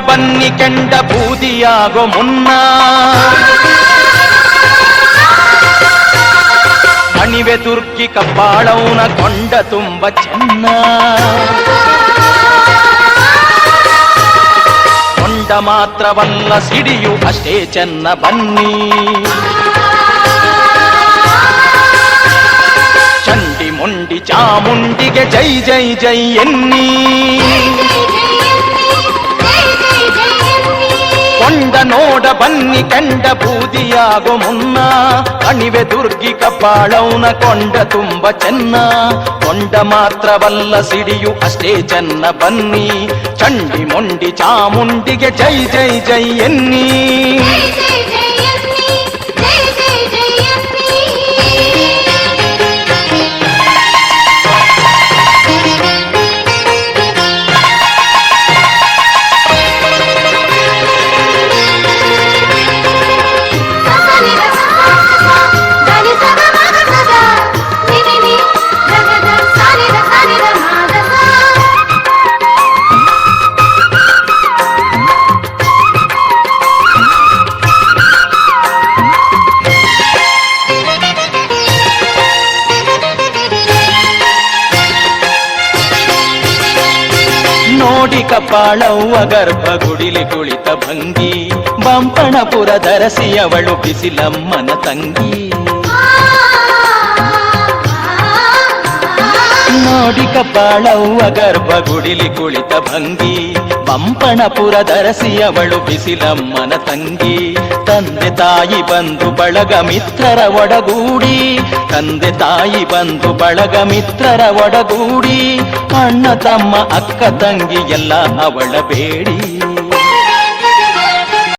ಬನ್ನಿ ಕೆಂಡ ಬೂದಿಯಾಗೋ ಮುನ್ನ ಅಣಿವೆ ದುರ್ಗಿ ಕಪ್ಪಾಳವನ ಕೊಂಡ ತುಂಬ ಚೆನ್ನ ಕೊಂಡ ಮಾತ್ರವಲ್ಲ ಸಿಡಿಯು ಅಷ್ಟೇ ಚೆನ್ನ ಬನ್ನಿ ಚಂಡಿ ಮುಂಡಿ ಚಾಮುಂಡಿಗೆ ಜೈ ಜೈ ಜೈ ಎನ್ನಿ ಕೊಂಡ ನೋಡ ಬನ್ನಿ ಕೆಂಡ ಬೂದಿಯಾಗೋ ಮುನ್ನ ಅಣಿವೆ ದುರ್ಗಿ ಕಪ್ಪಾಳವನ ಕೊಂಡ ತುಂಬ ಚೆನ್ನ ಕೊಂಡ ಮಾತ್ರವಲ್ಲ ಸಿಡಿಯು ಅಷ್ಟೇ ಚೆನ್ನ ಬನ್ನಿ ಚಂಡಿ ಮುಂಡಿ ಚಾಮುಂಡಿಗೆ ಜೈ ಜೈ ಜೈ ಎನ್ನಿ ನೋಡಿ ಕಪಾಳವ್ವ ಗರ್ಭಗುಡಿಲಿ ಕುಳಿತ ಭಂಗಿ ಬಂಪಣಪುರ ಧರಸಿ ಅವಳು ಬಿಸಿಲಮ್ಮನ ತಂಗಿ ನೋಡಿ ಕಪಾಳವ್ವ ಗರ್ಭಗುಡಿಲಿ ಕುಳಿತ ಭಂಗಿ ಬಂಪಣಪುರ ಧರಸಿ ಅವಳು ಬಿಸಿಲಮ್ಮನ ತಂಗಿ ತಂದೆ ತಾಯಿ ಬಂಧು ಬಳಗ ಮಿತ್ರರ ಒಡಗೂಡಿ ತಂದೆ ತಾಯಿ ಬಂಧು ಬಳಗ ಮಿತ್ರರ ಒಡಗೂಡಿ ಅಣ್ಣ ತಮ್ಮ ಅಕ್ಕ ತಂಗಿ ಎಲ್ಲ ಅವಳ ಬೇಡಿ